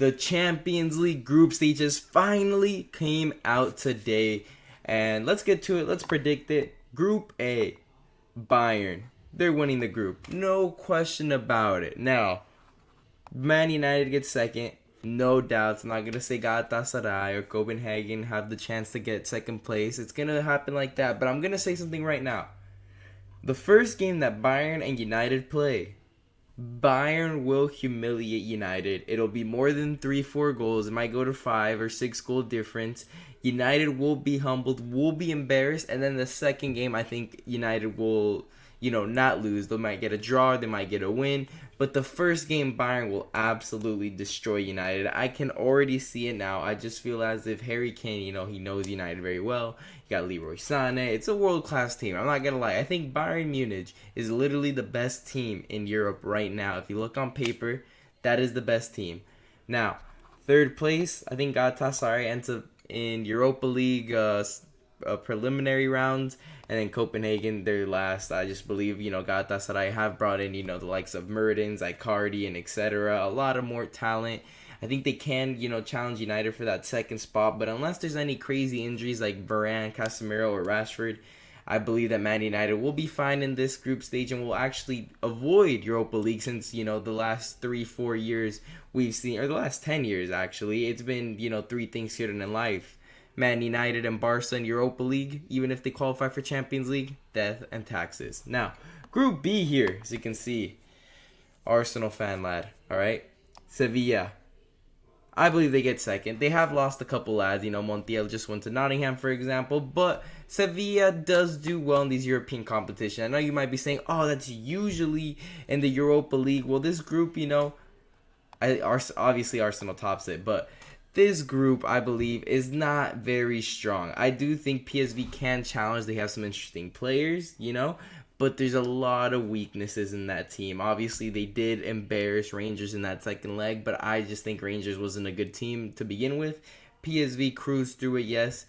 The Champions League group stages finally came out today. And let's get to it. Let's predict it. Group A, Bayern. They're winning the group. No question about it. Now, Man United gets second. No doubts. I'm not going to say Galatasaray or Copenhagen have the chance to get second place. It's going to happen like that. But I'm going to say something right now. The first game that Bayern and United play, Bayern will humiliate United. It'll be more than 3-4 goals. It might go to 5 or 6 goal difference. United will be humbled, will be embarrassed, and then the second game, I think United will, not lose. They might get a draw, they might get a win, but the first game, Bayern will absolutely destroy United. I can already see it now. I just feel as if Harry Kane, he knows United very well. You got Leroy Sané. It's a world-class team. I'm not going to lie. I think Bayern Munich is literally the best team in Europe right now. If you look on paper, that is the best team. Now, third place, I think Galatasaray ends up in Europa League preliminary rounds, and then Copenhagen, they're last. I just believe, Galatasaray have brought in, the likes of Mertens, Icardi, and etc. A lot of more talent. I think they can, challenge United for that second spot, but unless there's any crazy injuries like Varane, Casemiro, or Rashford, I believe that Man United will be fine in this group stage and will actually avoid Europa League since, the last 3-4 years we've seen, or the last 10 years actually, it's been, three things hidden in life. Man United and Barca in Europa League, even if they qualify for Champions League, death and taxes. Now, Group B here, as you can see, Arsenal fan lad, alright? Sevilla. I believe they get second. They have lost a couple lads. Montiel just went to Nottingham, for example. But Sevilla does do well in these European competitions. I know you might be saying, oh, that's usually in the Europa League. Well, this group, obviously Arsenal tops it. But this group, I believe, is not very strong. I do think PSV can challenge. They have some interesting players, but there's a lot of weaknesses in that team. Obviously, they did embarrass Rangers in that second leg, but I just think Rangers wasn't a good team to begin with. PSV cruised through it, yes,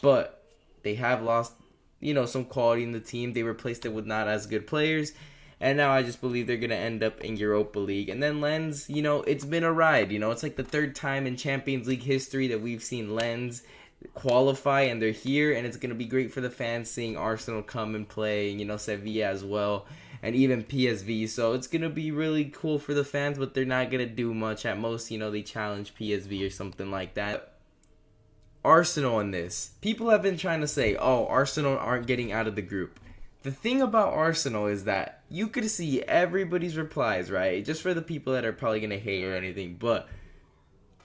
but they have lost, some quality in the team. They replaced it with not as good players, and now I just believe they're going to end up in Europa League. And then Lens, it's been a ride. It's like the third time in Champions League history that we've seen Lens qualify, and they're here, and it's going to be great for the fans seeing Arsenal come and play, Sevilla as well, and even PSV. So it's going to be really cool for the fans, but they're not going to do much. At most, they challenge PSV or something like that. Arsenal in this, people have been trying to say, oh, Arsenal aren't getting out of the group. The thing about Arsenal is that you could see everybody's replies, right? Just for the people that are probably going to hate or anything, but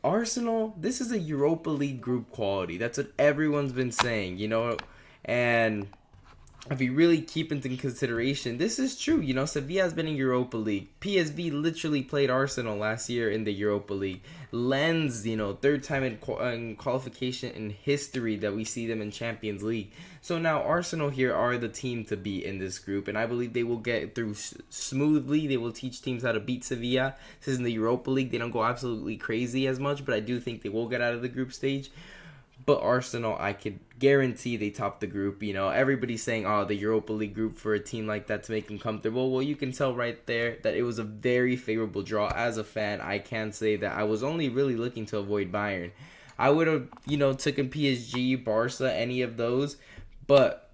Arsenal, this is a Europa League group quality. That's what everyone's been saying, and if you really keep into consideration, this is true. Sevilla has been in Europa League. PSV literally played Arsenal last year in the Europa League. Lens, third time in qualification in history that we see them in Champions League. So now Arsenal here are the team to beat in this group, and I believe they will get through smoothly. They will teach teams how to beat Sevilla. This is in the Europa League. They don't go absolutely crazy as much, but I do think they will get out of the group stage. But Arsenal, I could guarantee they top the group. Everybody's saying, oh, the Europa League group for a team like that to make them comfortable. Well, you can tell right there that it was a very favorable draw. As a fan, I can say that I was only really looking to avoid Bayern. I would have, taken PSG, Barca, any of those. But,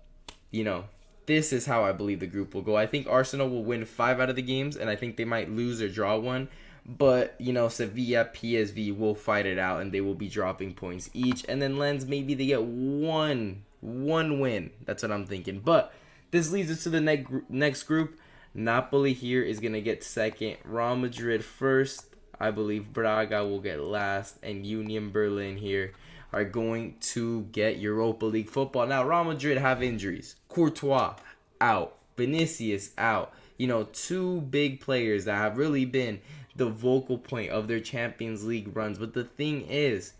this is how I believe the group will go. I think Arsenal will win 5 out of the games, and I think they might lose or draw 1. But, Sevilla, PSV will fight it out, and they will be dropping points each. And then Lens, maybe they get one win. That's what I'm thinking. But this leads us to the next group. Napoli here is going to get second. Real Madrid first. I believe Braga will get last. And Union Berlin here are going to get Europa League football. Now, Real Madrid have injuries. Courtois out. Vinicius out. 2 big players that have really been the vocal point of their Champions League runs. But the thing is,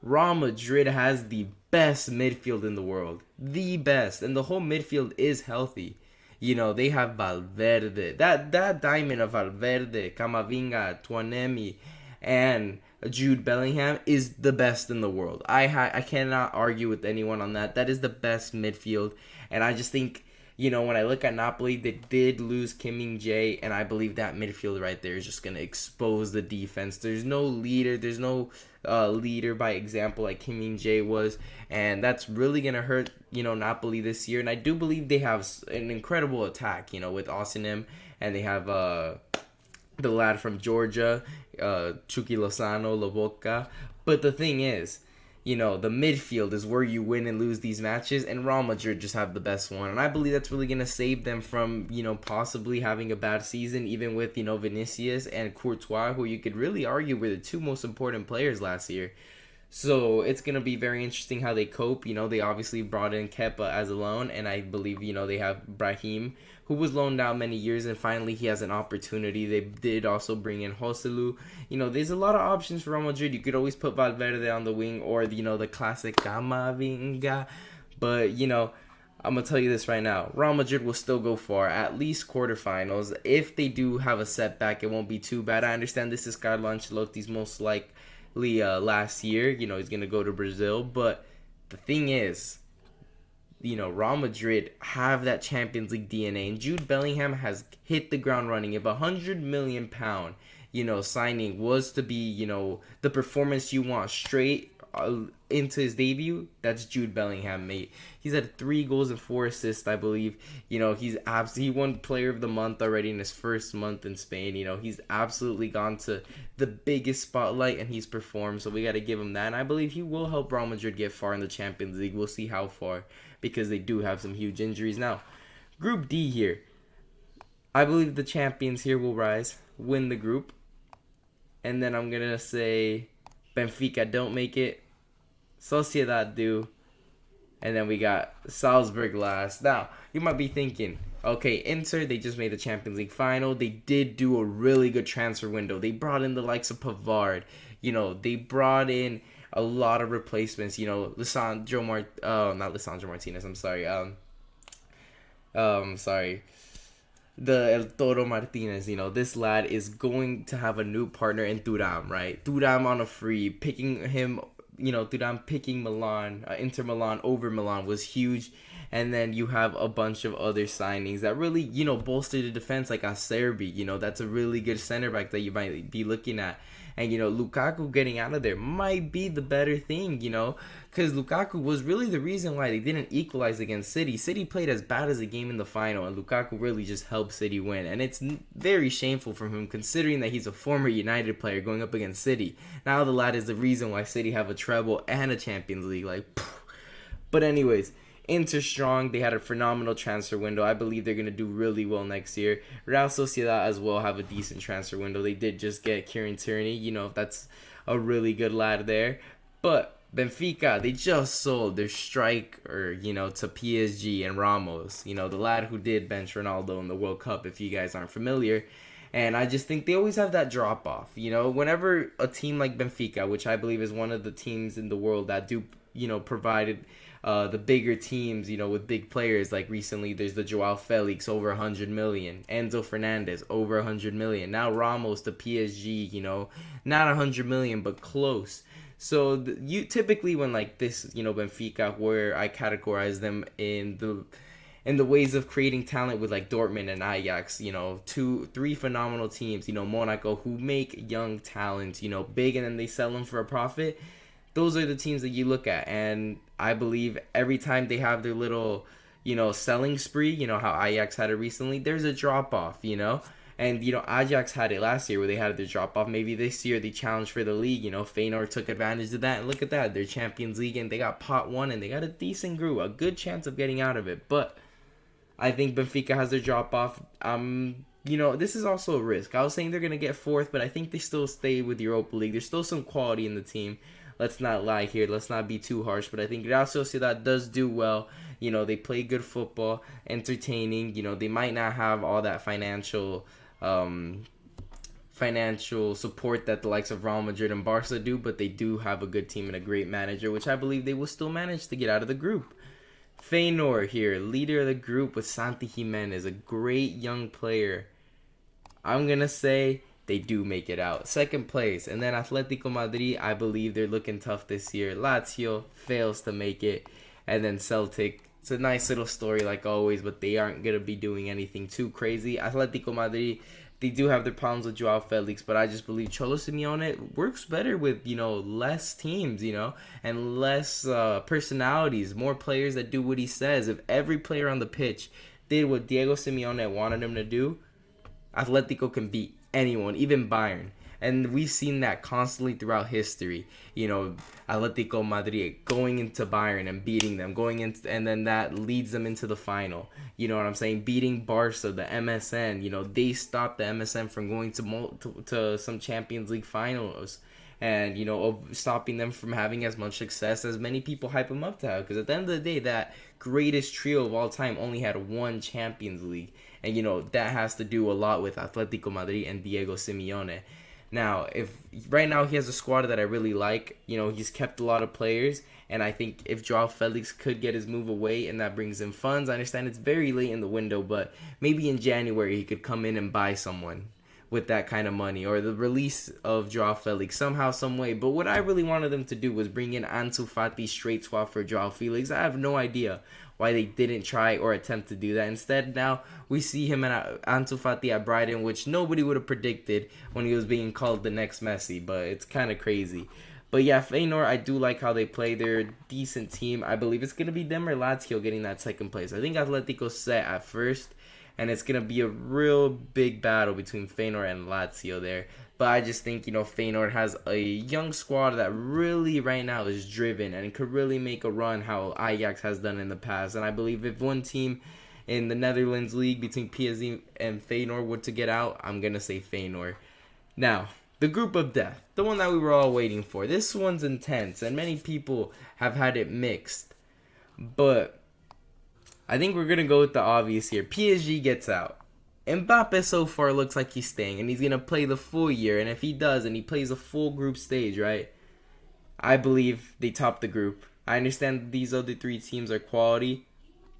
Real Madrid has the best midfield in the world. The best. And the whole midfield is healthy. They have Valverde. That diamond of Valverde, Camavinga, Tuanemi, and Jude Bellingham is the best in the world. I cannot argue with anyone on that. That is the best midfield. And I just think When I look at Napoli, they did lose Kim Min-jae, and I believe that midfield right there is just going to expose the defense. There's no leader. There's no leader by example like Kim Min-jae was, and that's really going to hurt, Napoli this year. And I do believe they have an incredible attack, with Osimhen, and they have the lad from Georgia, Chucky Lozano, Lobotka. But the thing is, the midfield is where you win and lose these matches, and Real Madrid just have the best one. And I believe that's really going to save them from, possibly having a bad season, even with, Vinicius and Courtois, who you could really argue were the two most important players last year. So it's going to be very interesting how they cope. They obviously brought in Kepa as a loan, and I believe, they have Brahim, who was loaned out many years, and finally he has an opportunity. They did also bring in Joselu. There's a lot of options for Real Madrid. You could always put Valverde on the wing, or, the classic Camavinga. But, I'm going to tell you this right now. Real Madrid will still go far, at least quarterfinals. If they do have a setback, it won't be too bad. I understand this is Carlo Ancelotti's most last year. He's going to go to Brazil. But the thing is, Real Madrid have that Champions League DNA, and Jude Bellingham has hit the ground running. If £100 million, signing was to be, the performance you want straight into his debut, that's Jude Bellingham, mate. He's had 3 goals and 4 assists, I believe. He won Player of the Month already in his first month in Spain. He's absolutely gone to the biggest spotlight, and he's performed, so we got to give him that. And I believe he will help Real Madrid get far in the Champions League. We'll see how far, because they do have some huge injuries. Now, Group D here. I believe the champions here will rise, win the group. And then I'm going to say Benfica don't make it. Sociedad do. And then we got Salzburg last. Now, you might be thinking, okay, Inter, they just made the Champions League final. They did do a really good transfer window. They brought in the likes of Pavard. They brought in a lot of replacements. Not Lisandro Martinez. I'm sorry. The El Toro Martinez. This lad is going to have a new partner in Thuram, right? Thuram on a free, picking him. Thuram picking Milan, Inter Milan over Milan was huge. And then you have a bunch of other signings that really, bolster the defense, like Acerbi. That's a really good center back that you might be looking at. And, Lukaku getting out of there might be the better thing, because Lukaku was really the reason why they didn't equalize against City. City played as bad as a game in the final, and Lukaku really just helped City win. And it's very shameful from him, considering that he's a former United player going up against City. Now the lad is the reason why City have a treble and a Champions League. But anyways, Inter strong. They had a phenomenal transfer window. I believe they're going to do really well next year. Real Sociedad as well have a decent transfer window. They did just get Kieran Tierney. That's a really good lad there. But Benfica, they just sold their striker, to PSG and Ramos. The lad who did bench Ronaldo in the World Cup, if you guys aren't familiar. And I just think they always have that drop-off. Whenever a team like Benfica, which I believe is one of the teams in the world that do, provided the bigger teams, with big players, like recently there's the Joao Felix, over 100 million, Enzo Fernandez, over 100 million, now Ramos to PSG, not 100 million, but close. So you typically when like this, Benfica, where I categorize them in the ways of creating talent with like Dortmund and Ajax, 2-3 phenomenal teams, Monaco, who make young talent, big, and then they sell them for a profit. Those are the teams that you look at, and I believe every time they have their little, selling spree, how Ajax had it recently, there's a drop-off, And, Ajax had it last year where they had their drop-off. Maybe this year they challenged for the league, Feyenoord took advantage of that, and look at that, they're Champions League, and they got pot 1, and they got a decent group, a good chance of getting out of it. But I think Benfica has their drop-off. This is also a risk. I was saying they're going to get 4th, but I think they still stay with Europa League. There's still some quality in the team. Let's not lie here. Let's not be too harsh. But I think Real Sociedad does do well. They play good football, entertaining. They might not have all that financial support that the likes of Real Madrid and Barca do, but they do have a good team and a great manager, which I believe they will still manage to get out of the group. Feyenoord here, leader of the group with Santi Jimenez, a great young player. I'm going to say they do make it out. 2nd place. And then Atletico Madrid, I believe they're looking tough this year. Lazio fails to make it. And then Celtic It's a nice little story like always, but they aren't gonna be doing anything too crazy. Atletico Madrid, they do have their problems with Joao Felix, but I just believe Cholo Simeone works better with less teams, and less personalities, more players that do what he says. If every player on the pitch did what Diego Simeone wanted him to do, Atletico can beat anyone, even Bayern. And we've seen that constantly throughout history. Atletico Madrid going into Bayern and beating them, and then that leads them into the final. You know what I'm saying? Beating Barca, the MSN. They stopped the MSN from going to some Champions League finals, and of stopping them from having as much success as many people hype them up to have. Because at the end of the day, that greatest trio of all time only had one Champions League, and that has to do a lot with Atletico Madrid and Diego Simeone. Now, if right now he has a squad that I really like, he's kept a lot of players, and I think if Joao Felix could get his move away and that brings in funds, I understand it's very late in the window, but maybe in January he could come in and buy someone with that kind of money, or the release of Joao Felix somehow, some way. But what I really wanted them to do was bring in Ansu Fati straight swap for Joao Felix. I have no idea why they didn't try or attempt to do that. Instead, now we see him at Ansu Fati at Brighton, which nobody would have predicted when he was being called the next Messi, but it's kind of crazy. But yeah, Feyenoord, I do like how they play. They're a decent team. I believe it's going to be them or Lazio getting that second place. I think Atletico's set at first, and it's going to be a real big battle between Feyenoord and Lazio there. But I just think, Feyenoord has a young squad that really right now is driven and could really make a run how Ajax has done in the past. And I believe if one team in the Netherlands league between PSV and Feyenoord were to get out, I'm going to say Feyenoord. Now, the group of death, the one that we were all waiting for. This one's intense, and many people have had it mixed. But I think we're going to go with the obvious here. PSG gets out. Mbappe so far looks like he's staying, and he's going to play the full year. And if he does, and he plays a full group stage, right, I believe they top the group. I understand these other three teams are quality,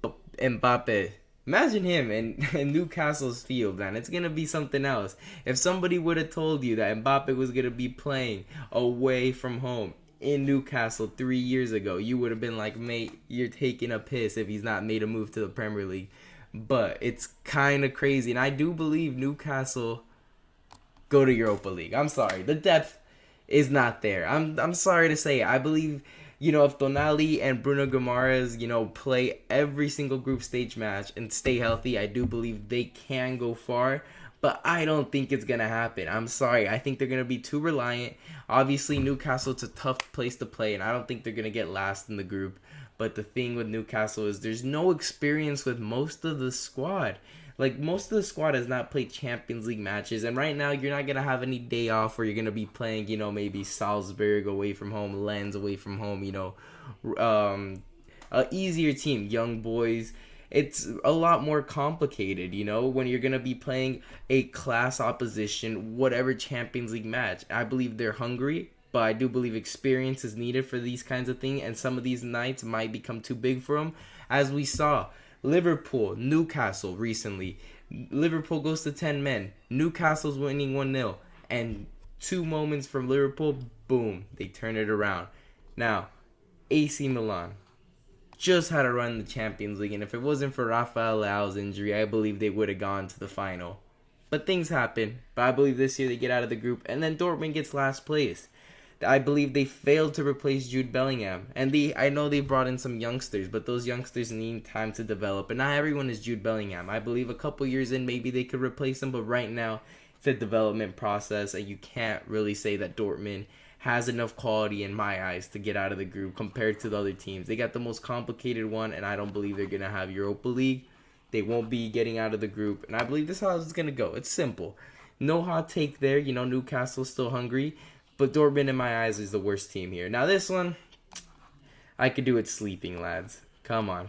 but Mbappe, imagine him in Newcastle's field, man. It's going to be something else. If somebody would have told you that Mbappe was going to be playing away from home in Newcastle 3 years ago, you would have been like, mate, you're taking a piss if he's not made a move to the Premier League. But it's kind of crazy, and I do believe Newcastle go to Europa League. I'm sorry, the depth is not there. I'm sorry to say it. I believe, if Tonali and Bruno Guimaraes, play every single group stage match and stay healthy, I do believe they can go far. But I don't think it's going to happen. I'm sorry. I think they're going to be too reliant. Obviously, Newcastle, it's a tough place to play, and I don't think they're going to get last in the group. But the thing with Newcastle is there's no experience with most of the squad. Like, most of the squad has not played Champions League matches. And right now, you're not going to have any day off where you're going to be playing, maybe Salzburg away from home, Lens away from home, a easier team, young boys. It's a lot more complicated, when you're going to be playing a class opposition, whatever Champions League match. I believe they're hungry, but I do believe experience is needed for these kinds of things, and some of these nights might become too big for them. As we saw, Liverpool, Newcastle recently. Liverpool goes to 10 men. Newcastle's winning 1-0. And 2 moments from Liverpool, boom, they turn it around. Now, AC Milan just had a run in the Champions League, and if it wasn't for Rafael Leao's injury, I believe they would have gone to the final. But things happen. But I believe this year they get out of the group, and then Dortmund gets last place. I believe they failed to replace Jude Bellingham. And I know they brought in some youngsters, but those youngsters need time to develop. And not everyone is Jude Bellingham. I believe a couple years in, maybe they could replace him, but right now, it's a development process, and you can't really say that Dortmund has enough quality in my eyes to get out of the group compared to the other teams. They got the most complicated one, and I don't believe they're going to have Europa League. They won't be getting out of the group, and I believe this is how it's going to go. It's simple. No hot take there. Newcastle's still hungry. But Dortmund, in my eyes, is the worst team here. Now, this one, I could do it sleeping, lads. Come on.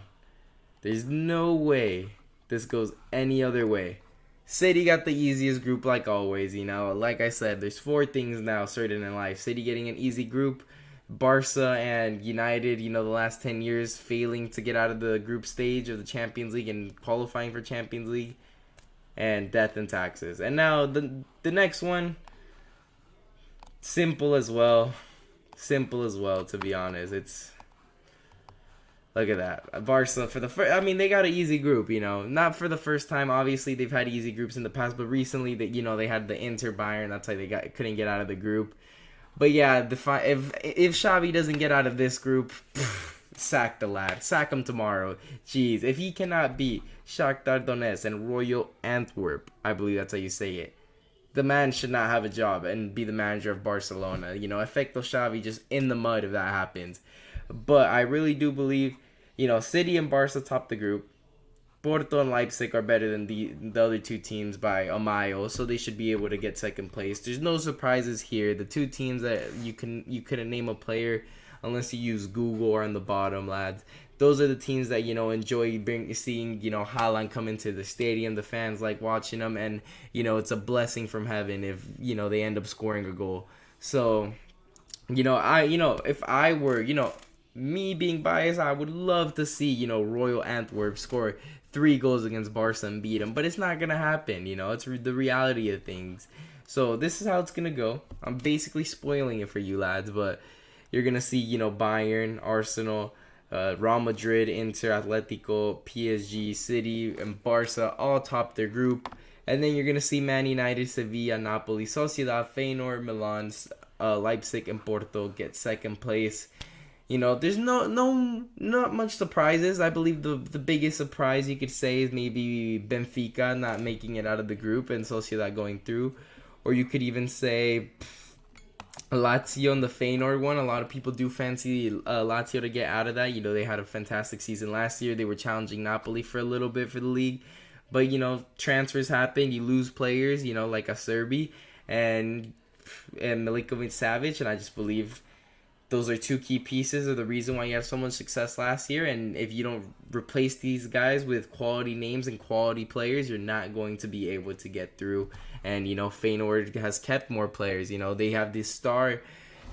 There's no way this goes any other way. City got the easiest group like always, Like I said, there's 4 things now certain in life. City getting an easy group. Barca and United, the last 10 years failing to get out of the group stage of the Champions League and qualifying for Champions League. And death and taxes. And now, the next one... Simple as well, to be honest. Look at that. Barca for the first. I mean, they got an easy group. Not for the first time. Obviously, they've had easy groups in the past, but recently that they had the Inter Bayern. That's why they couldn't get out of the group. But yeah, if Xavi doesn't get out of this group, sack the lad. Sack him tomorrow. Jeez, if he cannot beat Shakhtar Donetsk and Royal Antwerp, I believe that's how you say it, the man should not have a job and be the manager of Barcelona. Efecto Xavi just in the mud if that happens. But I really do believe, City and Barca top the group. Porto and Leipzig are better than the other two teams by a mile, so they should be able to get second place. There's no surprises here. The two teams that you couldn't name a player unless you use Google are on the bottom, lads. Those are the teams that enjoy seeing Haaland come into the stadium. The fans like watching them, and it's a blessing from heaven if they end up scoring a goal. So if I were me being biased, I would love to see Royal Antwerp score 3 goals against Barca and beat them, but it's not gonna happen. It's the reality of things. So this is how it's gonna go. I'm basically spoiling it for you lads, but you're gonna see Bayern, Arsenal, Real Madrid, Inter, Atletico, PSG, City, and Barca all top their group, and then you're gonna see Man United, Sevilla, Napoli, Sociedad, Feyenoord, Milan, Leipzig, and Porto get second place. There's not much surprises. I believe the biggest surprise you could say is maybe Benfica not making it out of the group and Sociedad going through. Or you could even say Lazio and the Feyenoord one. A lot of people do fancy Lazio to get out of that. They had a fantastic season last year. They were challenging Napoli for a little bit for the league. But, transfers happen. You lose players, like a Serbi and Milinkovic-Savic. And I just believe those are two key pieces of the reason why you have so much success last year. And if you don't replace these guys with quality names and quality players, you're not going to be able to get through. And, Feyenoord has kept more players. They have this star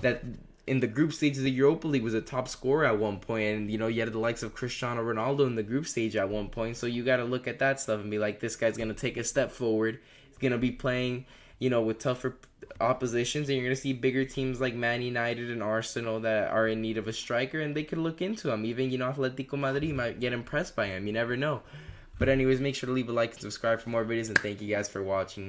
that in the group stage of the Europa League was a top scorer at one point. And, you had the likes of Cristiano Ronaldo in the group stage at one point. So you got to look at that stuff and be like, this guy's going to take a step forward. He's going to be playing, with tougher oppositions, and you're going to see bigger teams like Man United and Arsenal that are in need of a striker, and they could look into him. Even, Atletico Madrid might get impressed by him. You never know. But anyways, make sure to leave a like and subscribe for more videos, and thank you guys for watching.